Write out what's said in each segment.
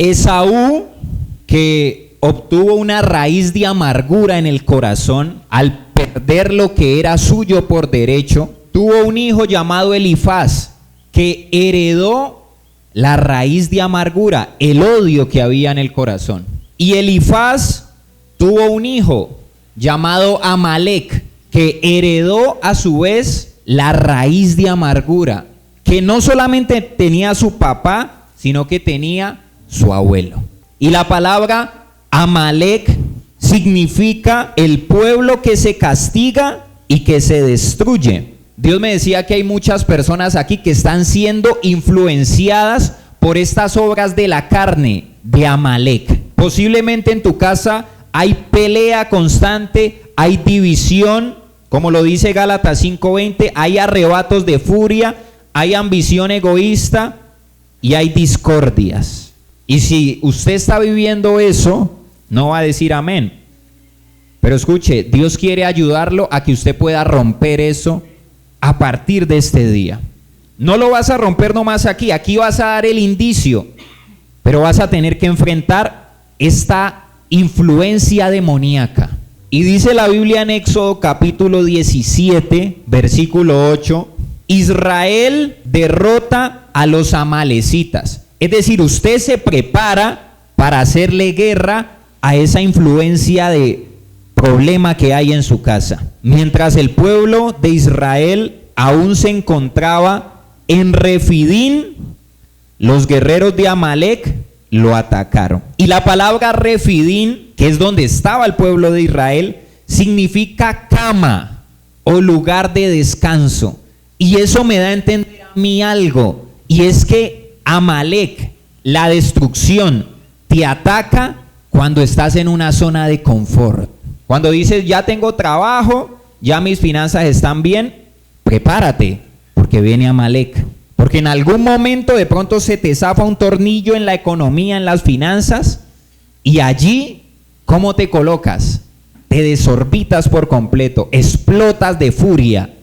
Esaú, que obtuvo una raíz de amargura en el corazón al perder lo que era suyo por derecho, tuvo un hijo llamado Elifaz, que heredó la raíz de amargura, el odio que había en el corazón. Y Elifaz tuvo un hijo llamado Amalek, que heredó a su vez la raíz de amargura, que no solamente tenía su papá, sino que tenía su abuelo. Y la palabra Amalek significa el pueblo que se castiga y que se destruye. Dios me decía que hay muchas personas aquí que están siendo influenciadas por estas obras de la carne de Amalek. Posiblemente en tu casa hay pelea constante, hay división, como lo dice Gálatas 5:20, hay arrebatos de furia, hay ambición egoísta y hay discordias. Y si usted está viviendo eso, no va a decir amén. Pero escuche, Dios quiere ayudarlo a que usted pueda romper eso a partir de este día. No lo vas a romper nomás aquí vas a dar el indicio, pero vas a tener que enfrentar esta influencia demoníaca. Y dice la Biblia en Éxodo capítulo 17, versículo 8, Israel derrota a los amalecitas. Es decir, usted se prepara para hacerle guerra a esa influencia de problema que hay en su casa. Mientras el pueblo de Israel aún se encontraba en Refidín, los guerreros de Amalek lo atacaron. Y la palabra Refidín, que es donde estaba el pueblo de Israel, significa cama o lugar de descanso. Y eso me da a entender a mí algo, y es que Amalek, la destrucción, te ataca cuando estás en una zona de confort. Cuando dices, ya tengo trabajo, ya mis finanzas están bien, prepárate, porque viene Amalek. Porque en algún momento de pronto se te zafa un tornillo en la economía, en las finanzas, y allí, ¿cómo te colocas? Te desorbitas por completo, explotas de furia,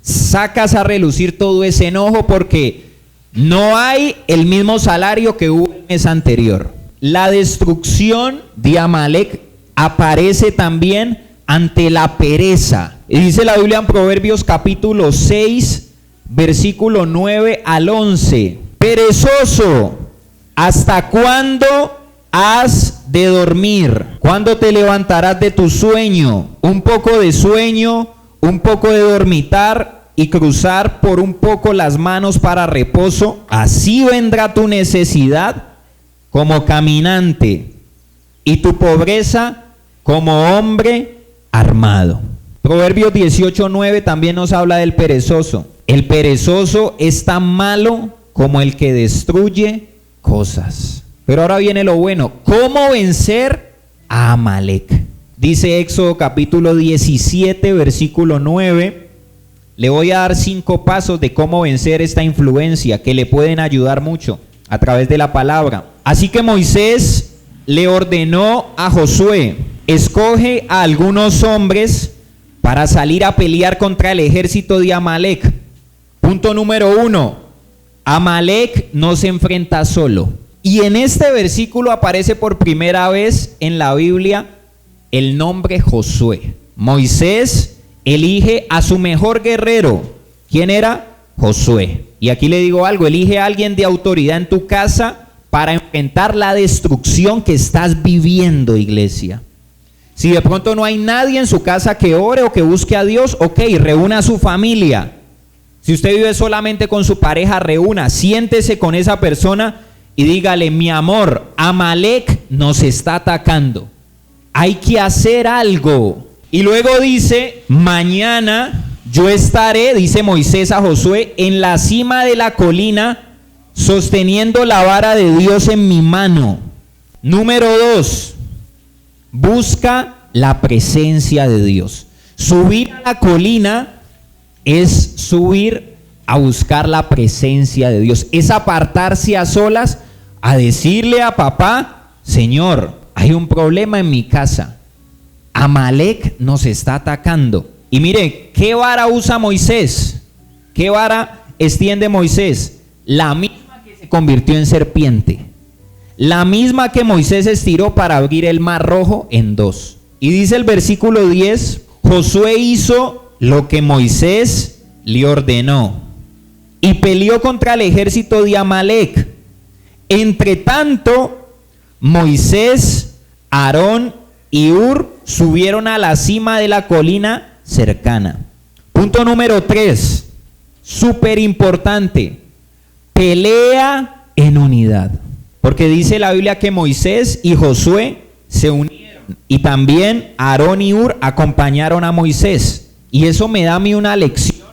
sacas a relucir todo ese enojo porque no hay el mismo salario que hubo el mes anterior. La destrucción de Amalek aparece también ante la pereza. Y dice la Biblia en Proverbios capítulo 6, versículo 9 al 11. Perezoso, ¿hasta cuándo has de dormir? ¿Cuándo te levantarás de tu sueño? Un poco de sueño, un poco de dormitar y cruzar por un poco las manos para reposo. Así vendrá tu necesidad como caminante y tu pobreza como hombre armado. Proverbios 18:9 también nos habla del perezoso. El perezoso es tan malo como el que destruye cosas. Pero ahora viene lo bueno. ¿Cómo vencer a Amalek? Dice Éxodo capítulo 17, versículo 9. Le voy a dar 5 pasos de cómo vencer esta influencia que le pueden ayudar mucho a través de la palabra. Así que Moisés le ordenó a Josué: escoge a algunos hombres para salir a pelear contra el ejército de Amalek. Punto número 1. Amalek no se enfrenta solo. Y en este versículo aparece por primera vez en la Biblia el nombre Josué. Moisés elige a su mejor guerrero. ¿Quién era? Josué. Y aquí le digo algo: elige a alguien de autoridad en tu casa para enfrentar la destrucción que estás viviendo, iglesia. Si de pronto no hay nadie en su casa que ore o que busque a Dios, ok, reúna a su familia. Si usted vive solamente con su pareja, siéntese con esa persona y dígale: mi amor, Amalek nos está atacando. Hay que hacer algo. Y luego dice: mañana yo estaré, dice Moisés a Josué, en la cima de la colina, sosteniendo la vara de Dios en mi mano. Número 2, busca la presencia de Dios. Subir a la colina es subir a buscar la presencia de Dios. Es apartarse a solas a decirle a papá: Señor, hay un problema en mi casa. Amalek nos está atacando. Y mire, ¿qué vara usa Moisés? ¿Qué vara extiende Moisés? La misma que se convirtió en serpiente. la misma que Moisés estiró para abrir el mar Rojo en dos. Y dice el versículo 10, Josué hizo lo que Moisés le ordenó y peleó contra el ejército de Amalec. Entre tanto, Moisés, Aarón y Hur subieron a la cima de la colina cercana. Punto número 3, súper importante, pelea en unidad. Porque dice la Biblia que Moisés y Josué se unieron y también Aarón y Hur acompañaron a Moisés. Y eso me da a mí una lección,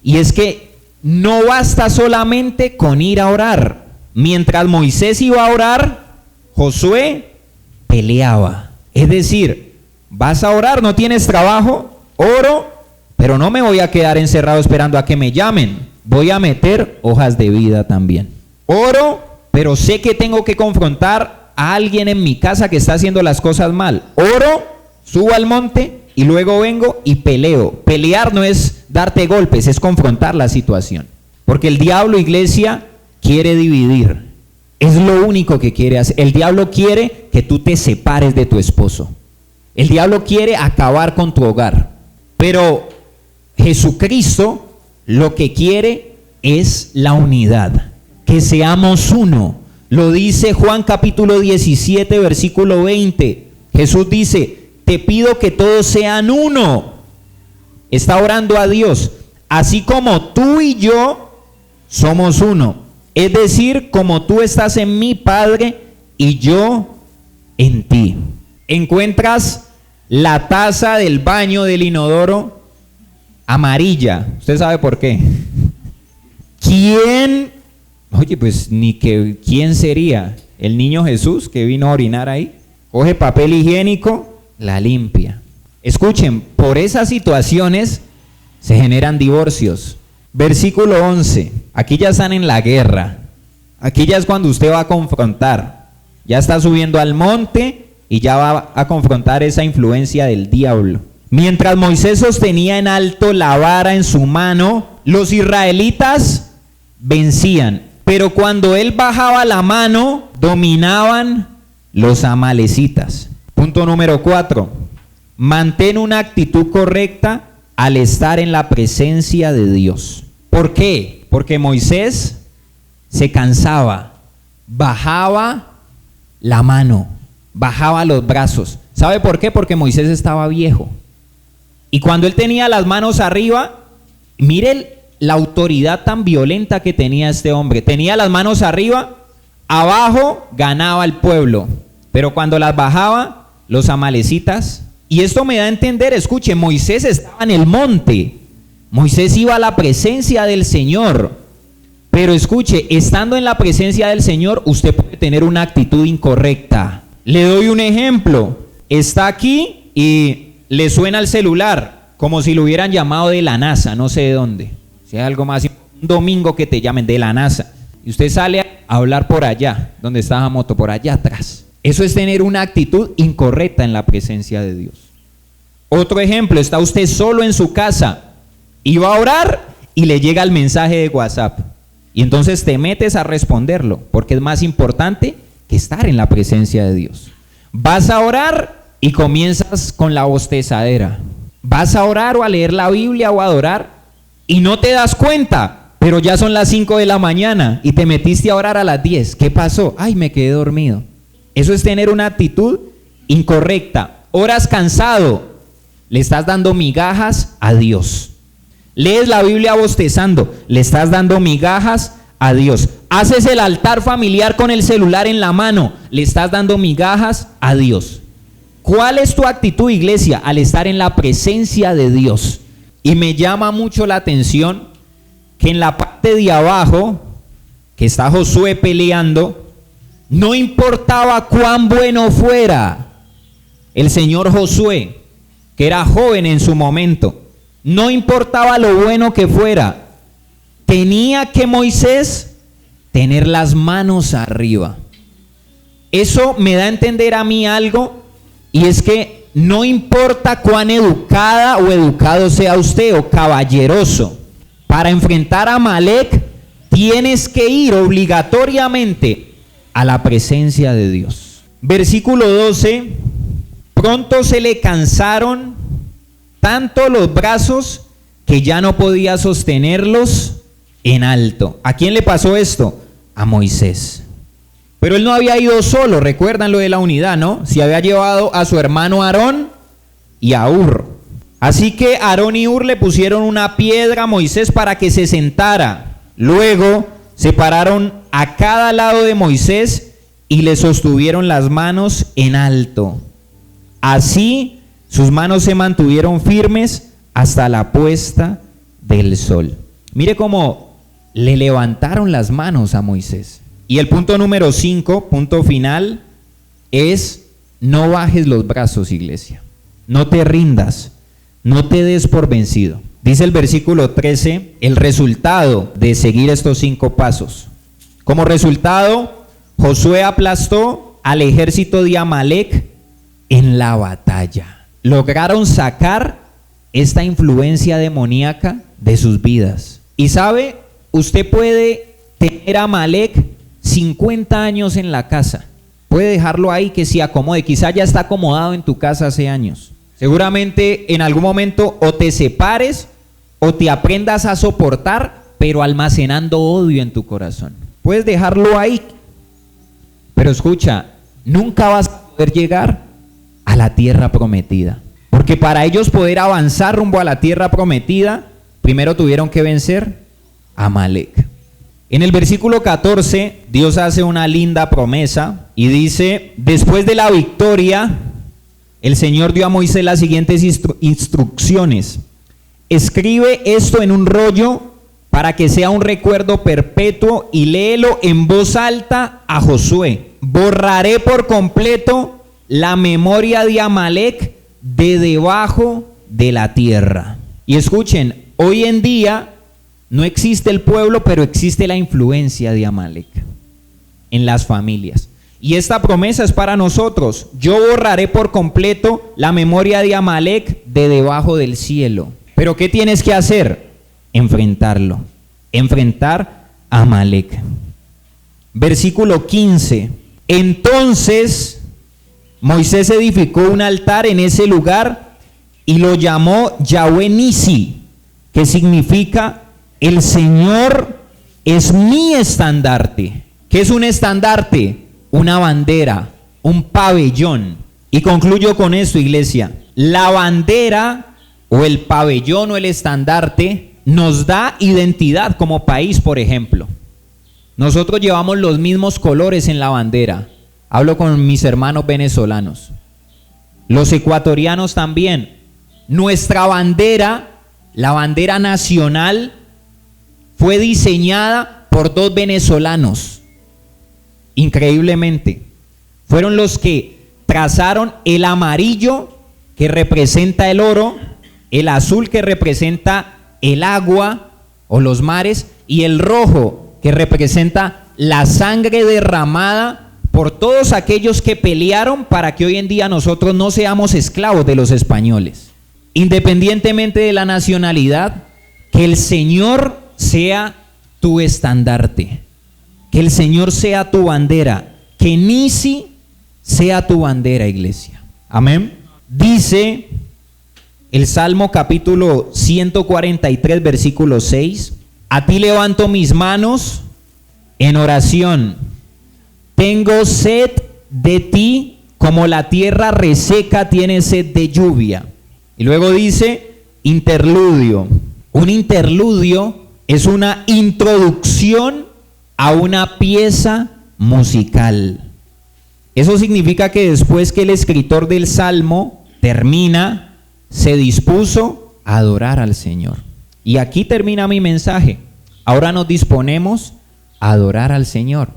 y es que no basta solamente con ir a orar. Mientras Moisés iba a orar, Josué peleaba. Es decir, vas a orar, no tienes trabajo, oro, pero no me voy a quedar encerrado esperando a que me llamen. Voy a meter hojas de vida también. Oro, pero sé que tengo que confrontar a alguien en mi casa que está haciendo las cosas mal. Oro, subo al monte y luego vengo y peleo. Pelear no es darte golpes, es confrontar la situación. Porque el diablo, iglesia, quiere dividir. Es lo único que quiere hacer. El diablo quiere que tú te separes de tu esposo. El diablo quiere acabar con tu hogar. Pero Jesucristo lo que quiere es la unidad. Que seamos uno. Lo dice Juan capítulo 17, versículo 20. Jesús dice, te pido que todos sean uno. Está orando a Dios. Así como tú y yo somos uno. Es decir, como tú estás en mí, Padre, y yo en ti. Encuentras la taza del baño del inodoro amarilla. ¿Usted sabe por qué? ¿Quién? Oye, pues ni que ¿quién sería? El niño Jesús que vino a orinar ahí. Coge papel higiénico, la limpia. Escuchen, por esas situaciones se generan divorcios. Versículo 11. Aquí ya están en la guerra. Aquí ya es cuando usted va a confrontar. Ya está subiendo al monte y ya va a confrontar esa influencia del diablo. Mientras Moisés sostenía en alto la vara en su mano, los israelitas vencían. Pero cuando él bajaba la mano, dominaban los amalecitas. Punto número 4. Mantén una actitud correcta al estar en la presencia de Dios. ¿Por qué? Porque Moisés se cansaba, bajaba la mano, bajaba los brazos. ¿Sabe por qué? Porque Moisés estaba viejo. Y cuando él tenía las manos arriba, mire la autoridad tan violenta que tenía este hombre. Tenía las manos arriba, abajo ganaba el pueblo, pero cuando las bajaba, los amalecitas. Y esto me da a entender, escuche, Moisés estaba en el monte, Moisés iba a la presencia del Señor, pero escuche, estando en la presencia del Señor, usted puede tener una actitud incorrecta. Le doy un ejemplo, está aquí y le suena el celular, como si lo hubieran llamado de la NASA, no sé de dónde. Si hay algo más, un domingo que te llamen de la NASA, y usted sale a hablar por allá, donde está la moto, por allá atrás. Eso es tener una actitud incorrecta en la presencia de Dios. Otro ejemplo, está usted solo en su casa y va a orar y le llega el mensaje de WhatsApp. Y entonces te metes a responderlo, porque es más importante que estar en la presencia de Dios. Vas a orar y comienzas con la bostezadera. Vas a orar o a leer la Biblia o a adorar y no te das cuenta, pero ya son las 5 de la mañana y te metiste a orar a las 10. ¿Qué pasó? Ay, me quedé dormido. Eso es tener una actitud incorrecta. Oras cansado, le estás dando migajas a Dios. Lees la Biblia bostezando, le estás dando migajas a Dios. Haces el altar familiar con el celular en la mano, le estás dando migajas a Dios. ¿Cuál es tu actitud, iglesia, al estar en la presencia de Dios? Y me llama mucho la atención que en la parte de abajo, que está Josué peleando, no importaba cuán bueno fuera el señor Josué, que era joven en su momento, no importaba lo bueno que fuera, tenía que Moisés tener las manos arriba. Eso me da a entender a mí algo, y es que no importa cuán educada o educado sea usted o caballeroso, para enfrentar a Amalek tienes que ir obligatoriamente a la presencia de Dios. Versículo 12, pronto se le cansaron tanto los brazos que ya no podía sostenerlos en alto. ¿A quién le pasó esto? A Moisés. Pero él no había ido solo, recuerdan lo de la unidad, ¿no? Se había llevado a su hermano Aarón y a Hur. Así que Aarón y Hur le pusieron una piedra a Moisés para que se sentara. Luego se pararon a cada lado de Moisés y le sostuvieron las manos en alto. Así sus manos se mantuvieron firmes hasta la puesta del sol. Mire cómo le levantaron las manos a Moisés. Y el punto número 5, punto final, es no bajes los brazos, iglesia. No te rindas, no te des por vencido. Dice el versículo 13, el resultado de seguir estos 5 pasos. Como resultado, Josué aplastó al ejército de Amalek en la batalla. Lograron sacar esta influencia demoníaca de sus vidas. Y sabe, usted puede tener a Amalek 50 años en la casa. Puede dejarlo ahí que se acomode. Quizá ya está acomodado en tu casa hace años. Seguramente en algún momento o te separes o te aprendas a soportar, pero almacenando odio en tu corazón. Puedes dejarlo ahí. Pero escucha, nunca vas a poder llegar a la tierra prometida. Porque para ellos poder avanzar rumbo a la tierra prometida, primero tuvieron que vencer a Amalek. En el versículo 14, Dios hace una linda promesa y dice, después de la victoria, el Señor dio a Moisés las siguientes instrucciones. Escribe esto en un rollo para que sea un recuerdo perpetuo y léelo en voz alta a Josué. Borraré por completo la memoria de Amalek de debajo de la tierra. Y escuchen, hoy en día no existe el pueblo, pero existe la influencia de Amalek en las familias. Y esta promesa es para nosotros. Yo borraré por completo la memoria de Amalek de debajo del cielo. Pero ¿qué tienes que hacer? Enfrentarlo. Enfrentar a Amalek. Versículo 15. Entonces Moisés edificó un altar en ese lugar y lo llamó Yahweh Nisi, que significa el Señor es mi estandarte. ¿Qué es un estandarte? Una bandera, un pabellón. Y concluyo con esto, iglesia. La bandera o el pabellón o el estandarte nos da identidad como país, por ejemplo. Nosotros llevamos los mismos colores en la bandera. Hablo con mis hermanos venezolanos. Los ecuatorianos también. Nuestra bandera, la bandera nacional, fue diseñada por 2 venezolanos. Increíblemente. Fueron los que trazaron el amarillo que representa el oro, el azul que representa el agua o los mares y el rojo que representa la sangre derramada por todos aquellos que pelearon para que hoy en día nosotros no seamos esclavos de los españoles. Independientemente de la nacionalidad, que el Señor sea tu estandarte, que el Señor sea tu bandera, que Nisi sea tu bandera, iglesia. Amén. Dice el Salmo capítulo 143, versículo 6, a ti levanto mis manos en oración, tengo sed de ti como la tierra reseca tiene sed de lluvia. Y luego dice interludio. Un interludio es una introducción a una pieza musical. Eso significa que después que el escritor del Salmo termina, se dispuso a adorar al Señor. Y aquí termina mi mensaje. Ahora nos disponemos a adorar al Señor.